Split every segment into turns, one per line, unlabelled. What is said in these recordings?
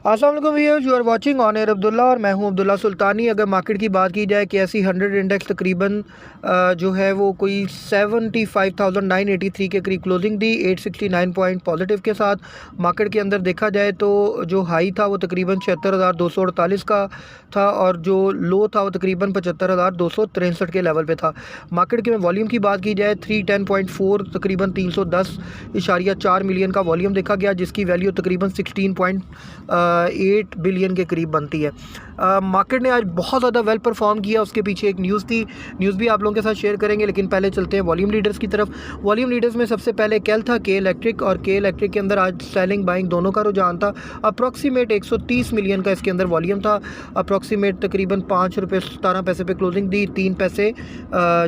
अस्सलाम वालेकुम viewers, you are watching on air Abdullah और मैं हूं अब्दुल्ला सुल्तानी। अगर मार्केट की बात की जाए KSE 100 इंडेक्स तकरीबन जो है वो कोई 75,983 के करीब क्लोजिंग दी, 869 पॉइंट पॉजिटिव के साथ। मार्केट के अंदर देखा जाए तो जो हाई था वो तकरीबन 76,248 का था और जो लो था वो तकरीबन 75,263 के लेवल पे था। मार्केट के वॉल्यूम की बात की जाए 310.4 तकरीबन 310.4 मिलियन का वॉल्यूम देखा गया, जिसकी वैल्यू तकरीबन 16.8 बिलियन के करीब बनती है। मार्केट ने आज बहुत ज़्यादा वेल परफॉर्म किया। उसके पीछे एक न्यूज़ थी, न्यूज़ भी आप लोगों के साथ शेयर करेंगे, लेकिन पहले चलते हैं वॉल्यूम लीडर्स की तरफ। वॉल्यूम लीडर्स में सबसे पहले केल था, के इलेक्ट्रिक, और के इलेक्ट्रिक के अंदर आज सेलिंग बाइंग दोनों का रुझान था। अप्रॉक्सीमेट 130 मिलियन का इसके अंदर वॉल्यूम था। अप्रॉक्सीमेट तकरीबन ₹5.17 पे क्लोजिंग दी, 3 पैसे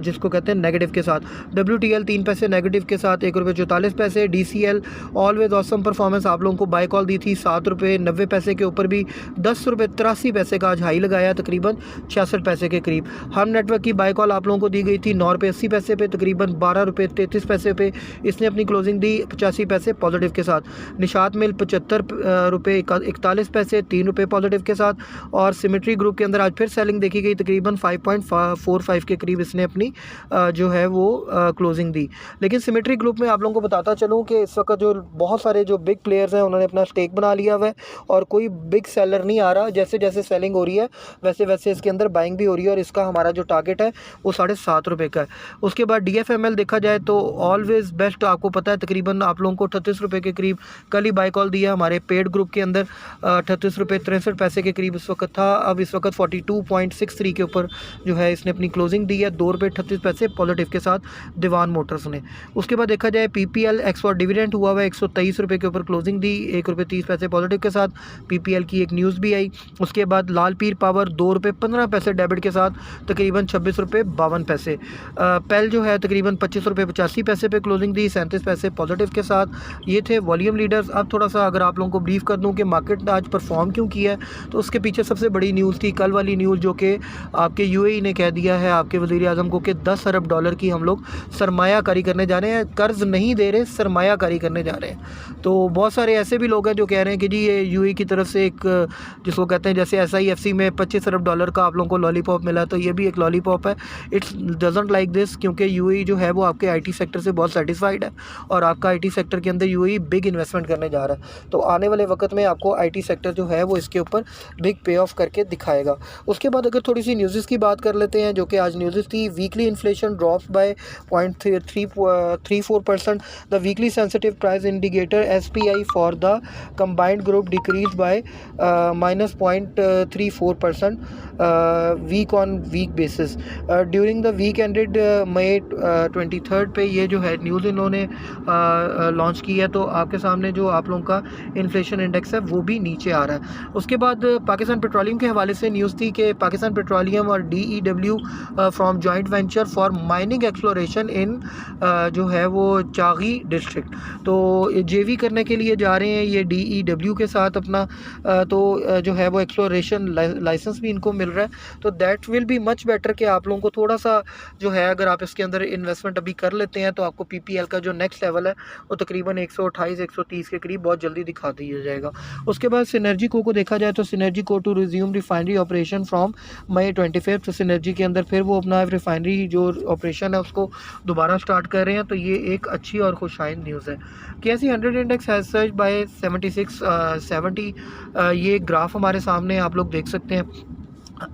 जिसको कहते हैं नेगेटिव के साथ। WTL 3 पैसे नेगेटिव के साथ ₹1.44। DCL ऑलवेज ऑसम परफॉर्मेंस, आप लोगों को बाय कॉल दी थी ₹7.90 के ऊपर भी ₹10.83 का आज हाई लगाया, तकरीबन 66 पैसे के करीब। हम नेटवर्क की बाय कॉल आप लोगों को दी गई थी ₹9.80 पे, तकरीबन ₹12.33 पे इसने अपनी क्लोजिंग दी, 85 पैसे पॉजिटिव के साथ। निशात मिल ₹75.41, ₹3 पॉजिटिव के साथ। और सिमेट्री ग्रुप के अंदर आज फिर सेलिंग देखी गई, तकरीबन 5.45 के करीब इसने अपनी जो है वो क्लोजिंग दी। लेकिन सिमेट्री ग्रुप में आप लोगों को बताता चलूँ कि इस वक्त जो बहुत सारे जो बिग प्लेयर्स हैं उन्होंने अपना स्टेक बना लिया हुआ है और कोई बिग सेलर नहीं आ रहा। जैसे जैसे सेलिंग हो रही है वैसे वैसे इसके अंदर बाइंग भी हो रही है और इसका हमारा जो टारगेट है वो ₹7.5 का है। उसके बाद DFML देखा जाए तो ऑलवेज बेस्ट, आपको पता है तकरीबन आप लोगों को ₹38 के करीब कल ही बाय कॉल दिया हमारे पेड ग्रुप के अंदर। ₹38.63 के करीब इस वक्त था। अब इस वक्त 42.63 के ऊपर जो है इसने अपनी क्लोजिंग दी है, ₹2.38 पॉजिटिव के साथ दीवान मोटर्स ने। उसके बाद देखा जाए PPL एक्सपोर्ट डिविडेंड हुआ है, ₹123 के ऊपर क्लोजिंग दी, ₹1.30 पॉजिटिव के साथ। PPL की एक न्यूज़ भी आई। उसके बाद लाल पीर पावर ₹2.15 डेबिट के साथ, तकरीबन ₹26.52। पेल जो है तकरीबन ₹25.85 पे क्लोजिंग दी, 37 पैसे पॉजिटिव के साथ। ये थे वॉल्यूम लीडर्स। अब थोड़ा सा अगर आप लोगों को ब्रीफ कर दूं कि मार्केट ने आज परफॉर्म क्यों किया है, तो उसके पीछे सबसे बड़ी न्यूज़ थी कल वाली न्यूज़, जो कि आपके UAE ने कह दिया है आपके वज़ीर आज़म को कि $10 अरब की हम लोग सरमायाकारी करने जा रहे हैं। कर्ज़ नहीं दे रहे, सरमायाकारी करने जा रहे हैं। तो बहुत सारे ऐसे भी लोग हैं जो कह रहे हैं कि जी ये UAE की तरफ से एक जिसको कहते हैं जैसे SIFC में $25 अरब का आप लोगों को लॉलीपॉप मिला, तो ये भी एक लॉलीपॉप है। इट्स डजंट लाइक दिस, क्योंकि UAE जो है वो आपके IT सेक्टर से बहुत सेटिस्फाइड है और आपका IT सेक्टर के अंदर UAE बिग इन्वेस्टमेंट करने जा रहा है। तो आने वाले वक्त में आपको IT सेक्टर जो है वो इसके ऊपर बिग पे ऑफ करके दिखाएगा। उसके बाद अगर थोड़ी सी न्यूज़ की बात कर लेते हैं, जो कि आज न्यूज़ थी, weekly inflation drops by 0.34%। The weekly sensitive price indicator SPI for the combined group decreases by -0.34% week on week basis during the week ended May 23 पे। ये जो है न्यूज़ इन्होंने लॉन्च की है, तो आपके सामने जो आप लोगों का इन्फ्लेशन इंडेक्स है वो भी नीचे आ रहा है। उसके बाद पाकिस्तान पेट्रोलियम के हवाले से न्यूज़ थी कि पाकिस्तान पेट्रोलियम और DEW from joint venture for mining exploration in जो है वो चागी डिस्ट्रिक्ट। तो JV करने के लिए जा रहे हैं ये DEW के साथ अपना, तो जो है वो एक्सप्लोरेशन लाइसेंस भी इनको मिल रहा है। तो that will be much better कि आप लोगों को थोड़ा सा जो है अगर आप इसके अंदर इन्वेस्टमेंट अभी कर लेते हैं तो आपको PPL का जो नेक्स्ट लेवल है वो तकरीबन 128-130 के करीब बहुत जल्दी दिखा दिया जाएगा। उसके बाद सिनर्जी को देखा जाए तो सिनर्जी को to resume refinery operation from May 25। तो सिनर्जी के अंदर फिर वो अपना रिफाइनरी जो ऑपरेशन है उसको दोबारा स्टार्ट कर रहे हैं, तो ये एक अच्छी और खुशाइन न्यूज़ है। KSE 100 index has surge by 7670। ये ग्राफ हमारे सामने आप लोग देख सकते हैं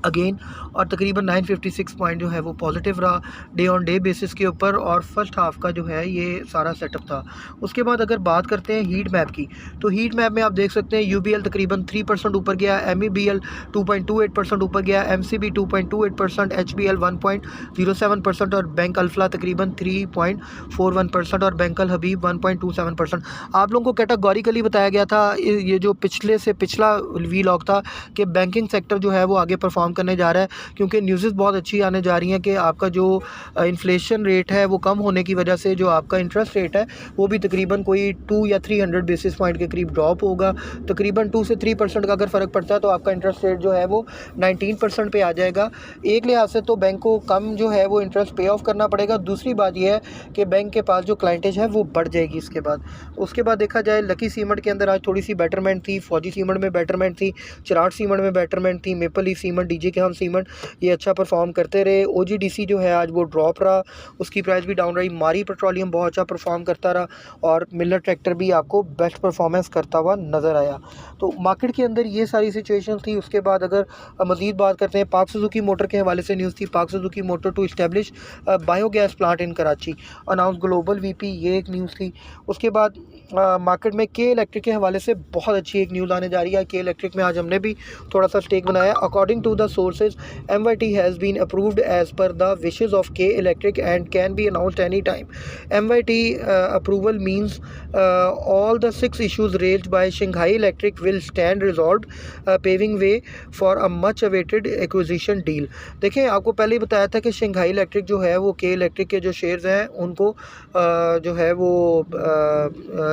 अगेन, और तकरीबन 956 पॉइंट जो है वो पॉजिटिव रहा डे ऑन डे बेसिस के ऊपर, और फर्स्ट हाफ का जो है ये सारा सेटअप था। उसके बाद अगर बात करते हैं हीट मैप की, तो हीट मैप में आप देख सकते हैं UBL तकरीबन 3% ऊपर गया, MEBL 2.28% ऊपर गया, MCB 2.28%, HBL 1.07% और बैंक अल्फला तकरीबन 3.41% और बैंक अल हबीब 1.27%। आप लोगों को कैटेगोरिकली बताया गया था, ये जो पिछले से पिछला वीलॉग था कि बैंकिंग सेक्टर जो है वो आगे परफॉर्म परफॉर्म करने जा रहा है, क्योंकि न्यूज़ बहुत अच्छी आने जा रही हैं कि आपका जो इन्फ्लेशन रेट है वो कम होने की वजह से जो आपका इंटरेस्ट रेट है वो भी तकरीबन कोई 2 या 300 बेसिस पॉइंट के करीब ड्रॉप होगा। तकरीबन 2 से 3% का अगर फ़र्क पड़ता है तो आपका इंटरेस्ट रेट जो है वो 19% पे आ जाएगा। एक लिहाज से तो बैंक को कम जो है वो इंटरेस्ट पे ऑफ करना पड़ेगा। दूसरी बात यह है कि बैंक के पास जो क्लाइंटेज है वो बढ़ जाएगी उसके बाद देखा जाए लकी सीमेंट के अंदर आज थोड़ी सी बेटरमेंट थी, फौजी सीमेंट में बेटरमेंट थी, चिराग सीमेंट में बेटरमेंट थी, मेपल लीफ सीमेंट, डीजे के हम सीमेंट ये अच्छा परफॉर्म करते रहे। ओजीडीसी जो है आज वो ड्रॉप रहा, उसकी प्राइस भी डाउन रही। मारी पेट्रोलियम बहुत अच्छा परफॉर्म करता रहा और मिलर ट्रैक्टर भी आपको बेस्ट परफॉर्मेंस करता हुआ नज़र आया। तो मार्केट के अंदर ये सारी सिचुएशन थी। उसके बाद अगर मज़ीद बात करते हैं पाक सुजुकी मोटर के हवाले से न्यूज़ थी, Pak Suzuki Motor to establish biogas plant in Karachi, announce global VP, ये एक न्यूज़ थी। उसके बाद मार्केट में के इलेक्ट्रिक के हवाले से बहुत अच्छी एक न्यूज़ आने जा रही है। के इलेक्ट्रिक में आज हमने भी थोड़ा सा स्टेक बनाया। According to the sources MYT has been approved as per the wishes of K electric and can be announced any time. MYT approval means all the 6 issues raised by Shanghai Electric will stand resolved, paving way for a much awaited acquisition deal। देखें, आपको पहले ही बताया था कि Shanghai electric जो है वो के इलेक्ट्रिक के जो शेयर्स हैं उनको जो है वो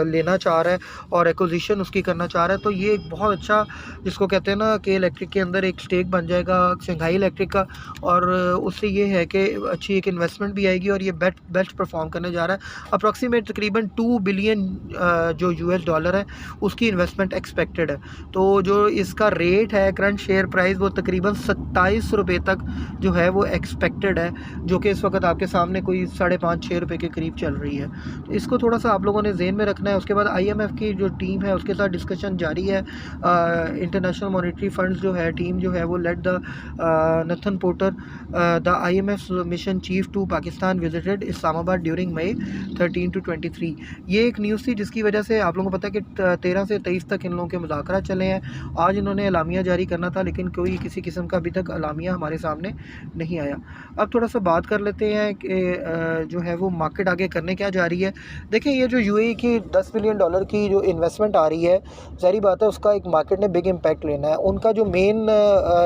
लेना चाह रहा है और एक्विजिशन उसकी करना चाह रहा है। तो ये एक बहुत अच्छा, जिसको कहते हैं ना, के इलेक्ट्रिक के अंदर एक स्टेक बन जाएगा शंघाई इलेक्ट्रिक का, और उससे ये है कि अच्छी एक इन्वेस्टमेंट भी आएगी और ये बेस्ट परफॉर्म करने जा रहा है। अप्रॉक्सीमेट तकरीबन 2 बिलियन जो $, है उसकी इन्वेस्टमेंट एक्सपेक्टेड है। तो जो इसका रेट है करंट शेयर प्राइस वो तकरीबन 27 रुपये तक जो है वो एक्सपेक्टेड है, जो कि इस वक्त आपके सामने कोई 5.5-6 रुपये के करीब चल रही है। तो इसको थोड़ा सा आप लोगों ने जेहन में रखना है। उसके बाद IMF की जो टीम है उसके साथ डिस्कशन जारी है। इंटरनेशनल मॉनेटरी फंड्स जो है टीम जो है वो let the Nathan Porter the IMF mission chief to Pakistan visited Islamabad during May 13 to 23। ये एक न्यूज़ थी जिसकी वजह से आप लोगों को पता है कि 13 से 23 तक इन लोगों के मुज़ाकरा चले हैं। आज इन्होंने एलामिया जारी करना था लेकिन कोई किसी किस्म का अभी तक एलामिया हमारे सामने नहीं आया। अब थोड़ा सा बात कर लेते हैं कि जो है वो मार्केट आगे करने क्या जा रही है। देखिए, ये जो UAE की $10 बिलियन की जो इन्वेस्टमेंट आ रही है, ज़ाहिर बात है उसका एक मार्केट ने बिग इम्पैक्ट लेना है। उनका जो मेन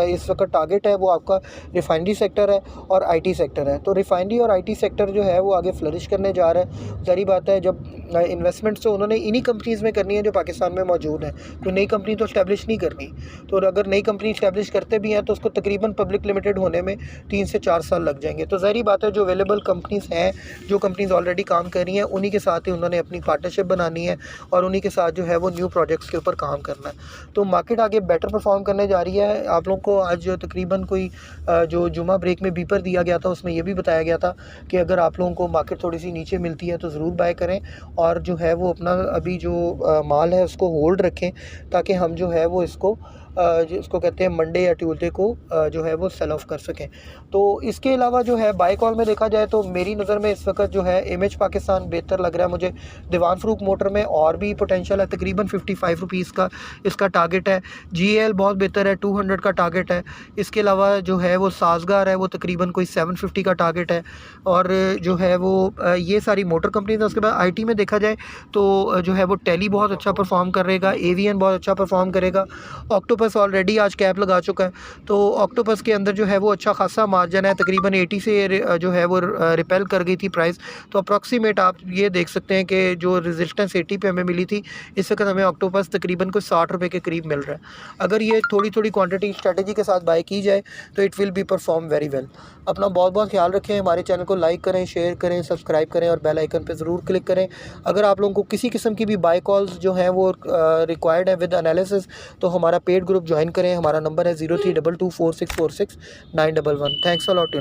इस वक्त टारगेट है वो आपका रिफाइनरी सेक्टर है और IT सेक्टर है। तो रिफाइनरी और IT सेक्टर जो है वो आगे फ्लरिश करने जा रहा है। ज़ाहिर बात है जब इन्वेस्टमेंट्स तो उन्होंने इन्हीं कंपनीज़ में करनी है जो पाकिस्तान में मौजूद है, कोई नई कंपनी तो इस्टेब्लिश नहीं करनी। तो अगर नई कंपनी इस्टेब्लिश करते भी हैं तो उसको तकरीबन पब्लिक लिमिटेड होने में 3 से 4 साल लग जाएंगे। तो ज़ाहिर बात है जो अवेलेबल कंपनीज़ हैं, जो कंपनीज़ ऑलरेडी काम कर रही हैं, उन्हीं के साथ ही उन्होंने अपनी पार्टनरशिप बनानी है और उन्हीं के साथ जो है वो न्यू प्रोजेक्ट्स के ऊपर काम करना है। तो मार्केट आगे बेटर परफॉर्म करने जा रही है। आप लोगों को आज तकरीबन कोई जो जुमा ब्रेक में बीपर दिया गया था उसमें यह भी बताया गया था कि अगर आप लोगों को मार्केट थोड़ी सी नीचे मिलती है तो ज़रूर बाय करें और जो है वो अपना अभी जो माल है उसको होल्ड रखें ताकि हम जो है वो इसको जिसको कहते हैं मंडे या ट्यूसडे को जो है वो सेल ऑफ कर सकें। तो इसके अलावा जो है बाय कॉल में देखा जाए तो मेरी नज़र में इस वक्त जो है इमेज पाकिस्तान बेहतर लग रहा है मुझे। दीवान फरूक मोटर में और भी पोटेंशियल है, तकरीबन 55 रुपीज़ का इसका टारगेट है। GAL बहुत बेहतर है, 200 का टारगेट है। इसके अलावा जो है वो साजगार है, वो तकरीबन कोई 750 का टारगेट है। और जो है वो ये सारी मोटर कंपनीज है। उसके बाद IT में देखा जाए तो जो है वो टेली बहुत अच्छा परफॉर्म करेगा, AVN बहुत अच्छा परफॉर्म करेगा। ऑक्टोपस ऑलरेडी आज कैप लगा चुका है, तो ऑक्टोपस के अंदर जो है वो अच्छा खासा मार्जिन है, तकरीबन 80 से जो है वो रिपेल कर गई थी प्राइस। तो अप्रॉक्सीमेट आप ये देख सकते हैं कि जो रेजिस्टेंस 80 पे हमें मिली थी, इस वक्त हमें ऑक्टोपस तकरीबन कोई 60 रुपये के करीब मिल रहा है। अगर ये थोड़ी थोड़ी क्वांटिटी स्ट्रेटजी के साथ बाय की जाए तो it will be perform very well. अपना बहुत बहुत ख्याल रखें। हमारे चैनल को लाइक करें, शेयर करें, सब्सक्राइब करें और बेल आइकन पर ज़रूर क्लिक करें। अगर आप लोगों को किसी किस्म की भी बाय कॉल्स जो हैं वो रिक्वायर्ड है विद एनालिसिस तो हमारा पेड ग्रुप ज्वाइन करें। हमारा नंबर है 03224646 911। Thanks a lot,